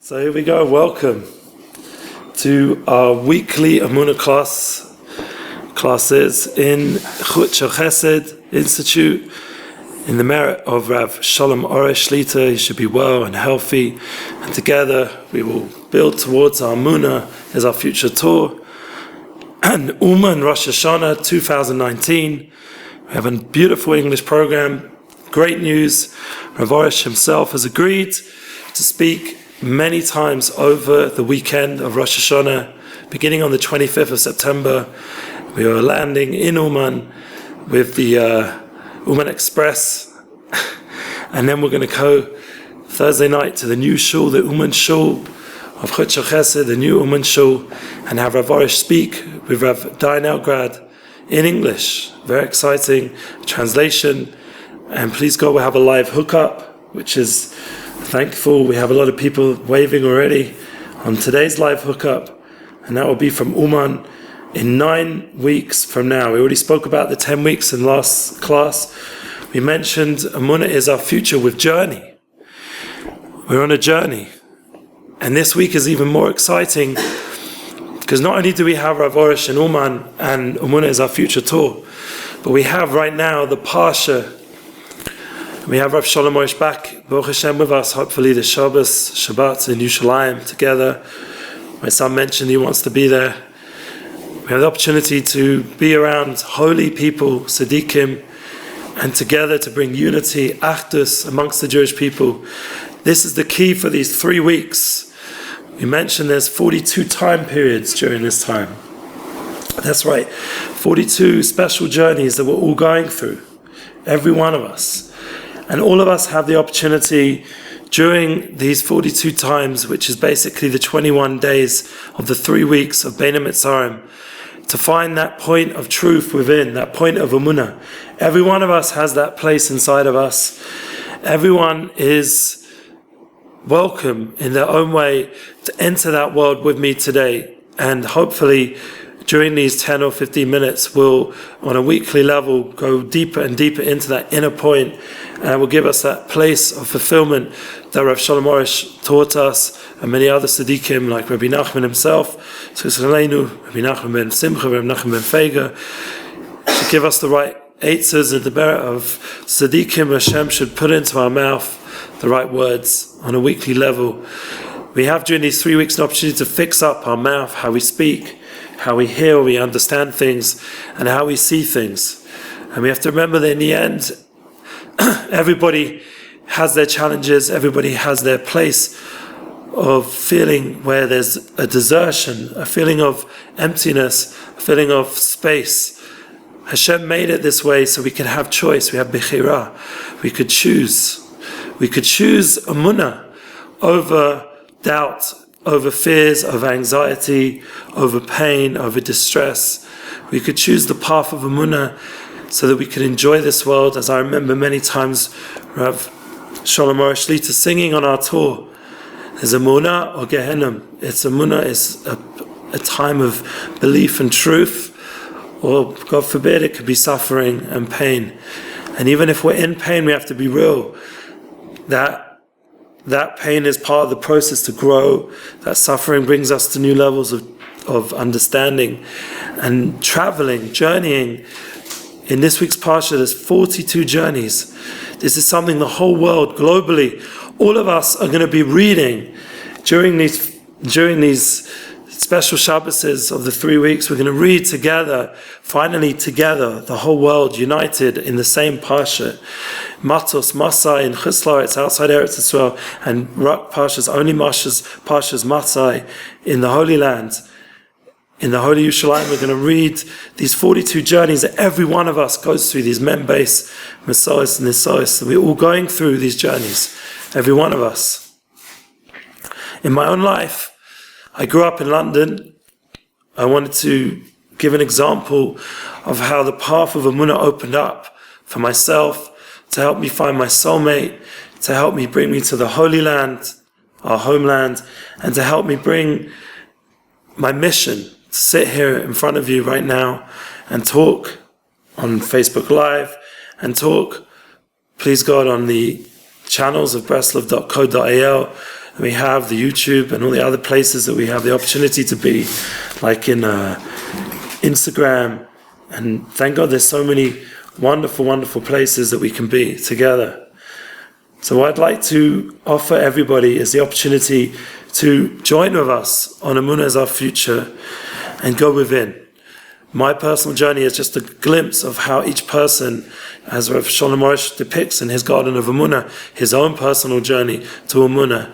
So here we go, welcome to our weekly Emuna Class classes in Chutz Chesed Institute in the merit of Rav Shalom Arush Shlita. He should be well and healthy, and together we will build towards our Emuna as our future tour. And and Rosh Hashanah 2019, we have a beautiful English program. Great news, Rav Arush himself has agreed to speak many times over the weekend of Rosh Hashanah, beginning on the 25th of September. We are landing in Uman with the Uman Express, and then we're going to go Thursday night to the new shul, the Uman Shul of Chutz Chesed, the new Uman Shul, and have Rav Arush speak with Rav Grad in English. Very exciting translation, and please God, we'll have a live hookup, which is thankful. We have a lot of people waving already on today's live hookup, and that will be from Uman in 9 weeks from now. We already spoke about the 10 weeks in last class. We mentioned Emuna is our future with journey. We're on a journey, and this week is even more exciting because not only do we have Rav Arush in Uman and Emuna is our future tour, but we have right now the Parsha. We have Rav Shalom Arush back, Baruch Hashem, with us, hopefully the Shabbat in Yerushalayim together. My son mentioned he wants to be there. We have the opportunity to be around holy people, Tzaddikim, and together to bring unity, Achdus, amongst the Jewish people. This is the key for these 3 weeks. We mentioned there's 42 time periods during this time. That's right, 42 special journeys that we're all going through, every one of us. And all of us have the opportunity during these 42 times, which is basically the 21 days of the 3 weeks of Bein HaMetzarim, to find that point of truth within, that point of Emuna. Every one of us has that place inside of us. Everyone is welcome in their own way to enter that world with me today. And hopefully, during these 10 or 15 minutes, we'll, on a weekly level, go deeper and deeper into that inner point, and it will give us that place of fulfillment that Rav Shalom Arush taught us, and many other tzaddikim like Rabbi Nachman himself, Rabbi Nachman ben Simcha, Rabbi Nachman ben Feiga, to give us the right eitzes and the merit of tzaddikim. Hashem should put into our mouth the right words on a weekly level. We have during these 3 weeks an opportunity to fix up our mouth, how we speak, how we hear, we understand things, and how we see things. And we have to remember that in the end, everybody has their challenges, everybody has their place of feeling where there's a desertion, a feeling of emptiness, a feeling of space. Hashem made it this way so we can have choice. We have bechira. We could choose. We could choose Emuna over doubt, over fears, over anxiety, over pain, over distress. We could choose the path of Emuna so that we could enjoy this world. As I remember many times Rav Shalom Arush Shlita singing on our tour, there's Emuna or Gehenna. Emuna is a time of belief and truth, or God forbid it could be suffering and pain. And even if we're in pain, we have to be real. That pain is part of the process to grow. That suffering brings us to new levels of understanding and traveling, journeying. In this week's Parsha, there's 42 journeys. This is something the whole world, globally, all of us are going to be reading during these special Shabbos of the 3 weeks. We're going to read together, finally together, the whole world united in the same Parsha. Matos, Massei in Chislar, it's outside Eretz Yisrael, and Rak Parshas, only Parshas Massei in the Holy Land. In the Holy Yerushalayim, we're going to read these 42 journeys that every one of us goes through, these Membes, Messiahs, and Nisais. We're all going through these journeys, every one of us. In my own life, I grew up in London. I wanted to give an example of how the path of Emuna opened up for myself, to help me find my soulmate, to help me bring me to the Holy Land, our homeland, and to help me bring my mission to sit here in front of you right now and talk on Facebook Live and talk, please God, on the channels of breslov.co.il and we have the YouTube and all the other places that we have the opportunity to be, like in Instagram. And thank God there's so many wonderful, wonderful places that we can be together. So what I'd like to offer everybody is the opportunity to join with us on Emuna as Our Future and go within. My personal journey is just a glimpse of how each person, as Rav Shalom Arush depicts in his Garden of Emuna, his own personal journey to Emuna.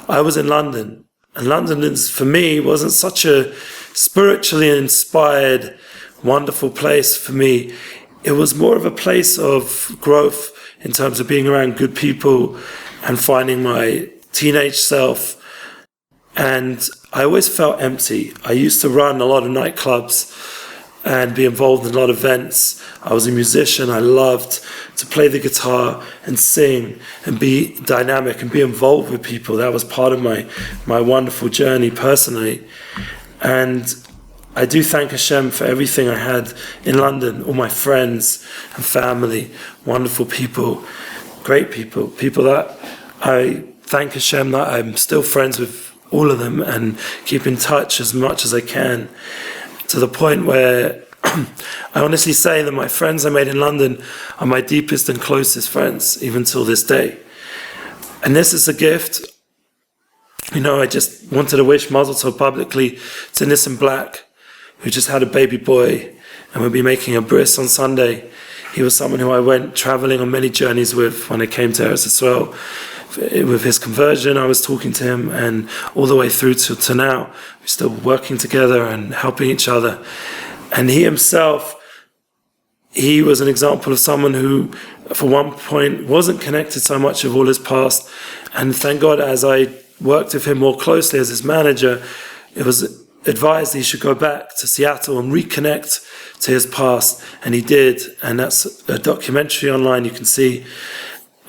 I was in London, and London, for me, wasn't such a spiritually inspired, wonderful place for me. It was more of a place of growth in terms of being around good people and finding my teenage self. And I always felt empty. I used to run a lot of nightclubs and be involved in a lot of events. I was a musician. I loved to play the guitar and sing and be dynamic and be involved with people. That was part of my wonderful journey personally. And I do thank Hashem for everything I had in London, all my friends and family, wonderful people, great people, people that I thank Hashem that I'm still friends with all of them and keep in touch as much as I can, to the point where I honestly say that my friends I made in London are my deepest and closest friends, even till this day. And this is a gift. I just wanted to wish Mazel Tov publicly to Nissan Black, who just had a baby boy and will be making a bris on Sunday. He was someone who I went traveling on many journeys with when I came to Eretz Yisrael. With his conversion, I was talking to him, and all the way through to now, we're still working together and helping each other. And he himself, he was an example of someone who, for one point, wasn't connected so much with all his past. And thank God, as I worked with him more closely as his manager, it was advised he should go back to Seattle and reconnect to his past. And he did. And that's a documentary online you can see.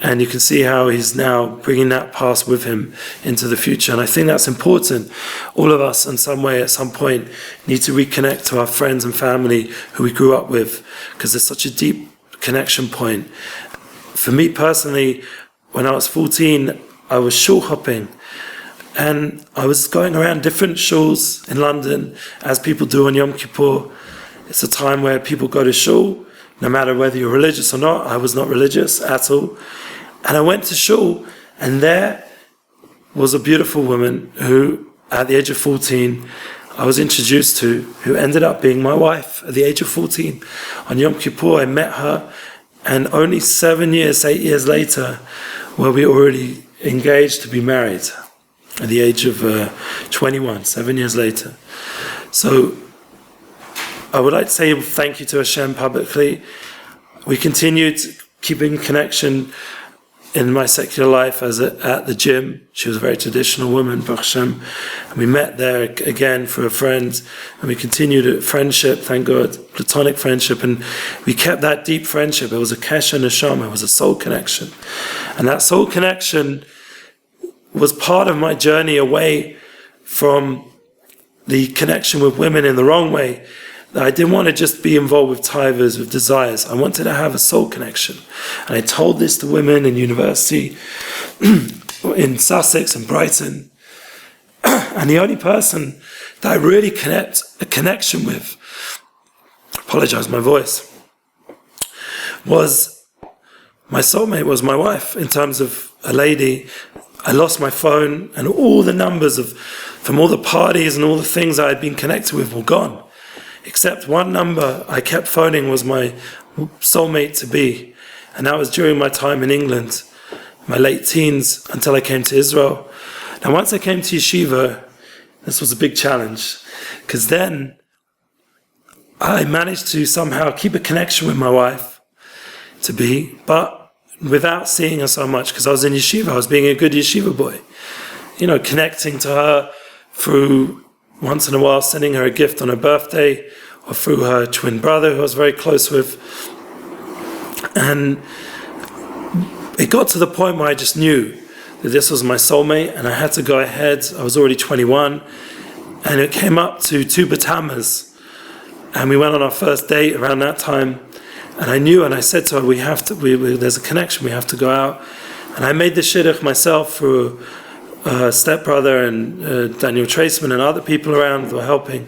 And you can see how he's now bringing that past with him into the future. And I think that's important. All of us, in some way, at some point, need to reconnect to our friends and family who we grew up with, because there's such a deep connection point. For me personally, when I was 14, I was shul hopping. And I was going around different shuls in London, as people do on Yom Kippur. It's a time where people go to shul, no matter whether you're religious or not. I was not religious at all. And I went to shul, and there was a beautiful woman who, at the age of 14, I was introduced to, who ended up being my wife at the age of 14. On Yom Kippur, I met her, and only 8 years later, were we already engaged to be married at the age of 21, 7 years later. So I would like to say thank you to Hashem publicly. We continued keeping connection in my secular life at the gym. She was a very traditional woman, Baruch Hashem. And we met there again for a friend, and we continued a friendship, thank God, platonic friendship, and we kept that deep friendship. It was a kesher neshama, it was a soul connection. And that soul connection was part of my journey away from the connection with women in the wrong way. I didn't want to just be involved with tivers, with desires. I wanted to have a soul connection. And I told this to women in university, in Sussex and Brighton. And the only person that I really connect a connection with, apologize my voice, was my soulmate, was my wife, in terms of a lady. I lost my phone, and all the numbers from all the parties and all the things I had been connected with were gone. Except one number I kept phoning was my soulmate to be. And that was during my time in England, my late teens, until I came to Israel. Now once I came to yeshiva, this was a big challenge, because then I managed to somehow keep a connection with my wife to be, but without seeing her so much, because I was in yeshiva, I was being a good yeshiva boy. Connecting to her through once in a while sending her a gift on her birthday, or through her twin brother who I was very close with. And it got to the point where I just knew that this was my soulmate, and I had to go ahead. I was already 21, and it came up to 2 batamas, and we went on our first date around that time. And I knew, and I said to her, there's a connection, we have to go out. And I made the shidduch myself through stepbrother and Daniel Traceman and other people around were helping.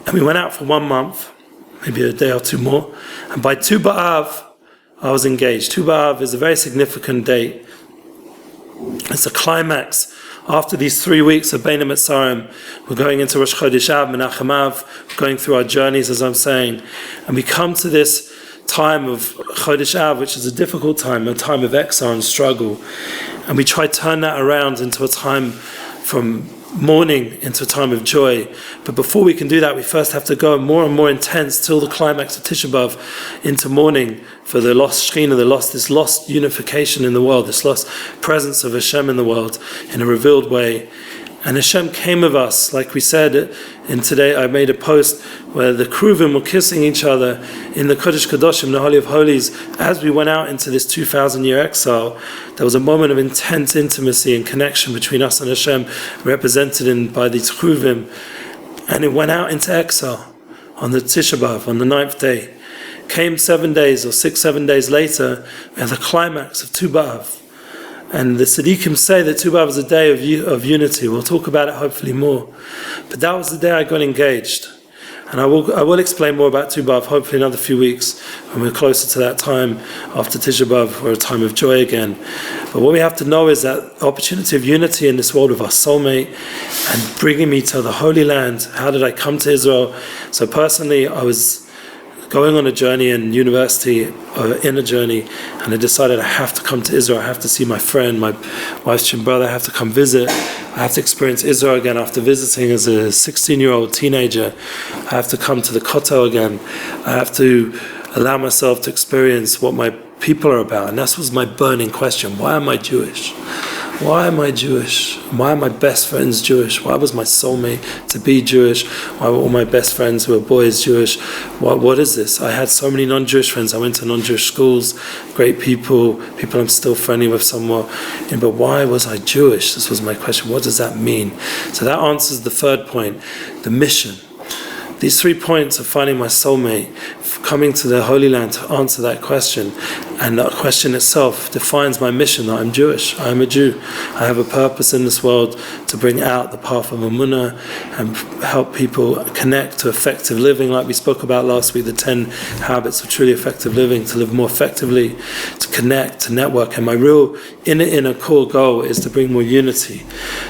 And we went out for 1 month, maybe a day or two more. And by Tu B'Av, I was engaged. Tu B'Av is a very significant date. It's a climax. After these 3 weeks of Bein HaMetzarim, we're going into Rosh Chodesh Av, Menachem Av, going through our journeys, as I'm saying. And we come to this time of Chodesh Av, which is a difficult time, a time of exile and struggle. And we try to turn that around into a time from mourning into a time of joy. But before we can do that, we first have to go more and more intense till the climax of Tisha B'Av into mourning for the lost Shekhinah, this lost unification in the world, this lost presence of Hashem in the world in a revealed way. And Hashem came with us, like we said. And today I made a post where the Kruvim were kissing each other in the Kodesh Kadoshim, the Holy of Holies. As we went out into this 2,000-year exile, there was a moment of intense intimacy and connection between us and Hashem, represented by these Kruvim. And it went out into exile on the Tisha B'Av, on the 9th day. Came 7 days or 7 days later, we had the climax of Tu B'Av. And the Tzaddikim say that Tu B'Av is a day of unity. We'll talk about it hopefully more. But that was the day I got engaged. And I will explain more about Tu B'Av hopefully in another few weeks when we're closer to that time after Tisha B'Av, we're a time of joy again. But what we have to know is that opportunity of unity in this world with our soulmate and bringing me to the Holy Land. How did I come to Israel? So personally, I was going on a journey in university, in a journey, and I decided I have to come to Israel. I have to see my friend, my wife's twin brother. I have to come visit. I have to experience Israel again after visiting as a 16-year-old teenager. I have to come to the Kotel again. I have to allow myself to experience what my people are about. And that was my burning question. Why am I Jewish? Why am I Jewish? Why are my best friends Jewish? Why was my soulmate to be Jewish? Why were all my best friends who were boys Jewish? What is this? I had so many non-Jewish friends. I went to non-Jewish schools, great people I'm still friendly with somewhat. But why was I Jewish? This was my question. What does that mean? So that answers the third point, the mission. These 3 points of finding my soulmate, coming to the Holy Land to answer that question, and that question itself defines my mission, that I'm Jewish, I am a Jew. I have a purpose in this world to bring out the path of Emuna and help people connect to effective living, like we spoke about last week, the 10 habits of truly effective living, to live more effectively, to connect, to network. And my real inner core goal is to bring more unity.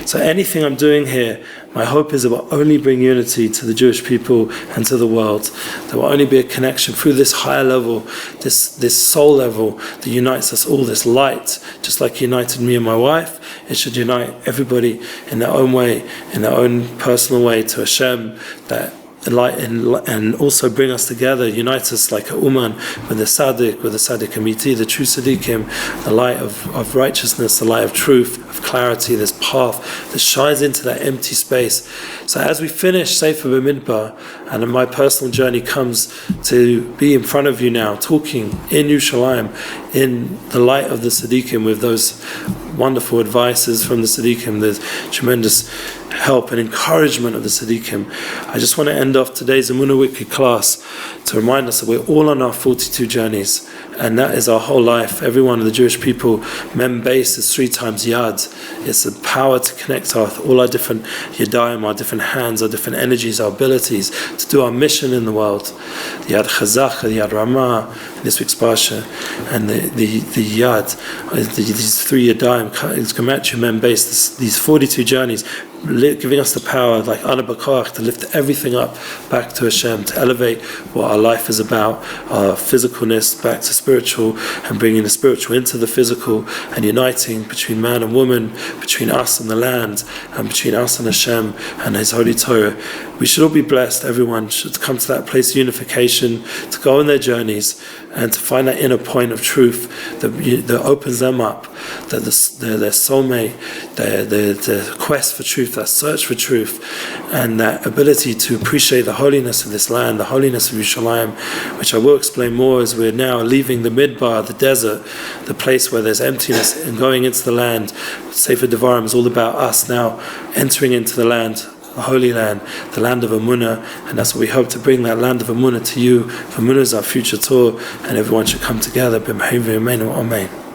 So anything I'm doing here, my hope is it will only bring unity to the Jewish people and to the world. There will only be a connection through this higher level, this soul level that unites us all, this light, just like it united me and my wife. It should unite everybody in their own way, in their own personal way to Hashem, that light and also bring us together, unite us like a uman with the Tzaddik Amiti, the true Tzaddikim, the light of righteousness, the light of truth, of clarity, this path that shines into that empty space. So as we finish Sefer Bamidbar, and my personal journey comes to be in front of you now, talking in Yerushalayim, in the light of the Tzaddikim, with those wonderful advices from the Tzaddikim, the tremendous help and encouragement of the Tzaddikim. I just want to end off today's Emuna Weekly class to remind us that we're all on our 42 journeys, and that is our whole life. Every one of the Jewish people, Mem Beis is 3 times Yad. It's the power to connect all our different Yadayim, our different hands, our different energies, our abilities to do our mission in the world. The Yad Chazak, the Yad Ramah, this week's Parsha, and the Yad, these 3 Yadayim, it's Gematria Mem Beis, these 42 journeys, giving us the power, like Ana B'Koach, to lift everything up back to Hashem, to elevate what our life is about, our physicalness back to spiritual, and bringing the spiritual into the physical, and uniting between man and woman, between us and the land, and between us and Hashem and His Holy Torah. We should all be blessed. Everyone should come to that place of unification, to go on their journeys, and to find that inner point of truth that opens them up, that their soulmate, their quest for truth, that search for truth, and that ability to appreciate the holiness of this land, the holiness of Yerushalayim, which I will explain more as we're now leaving the Midbar, the desert, the place where there's emptiness, and going into the land. Sefer Devarim is all about us now entering into the land, the Holy Land, the land of Emuna, and that's what we hope to bring, that land of Emuna to you. For Emuna is our future tour, and everyone should come together. Amen.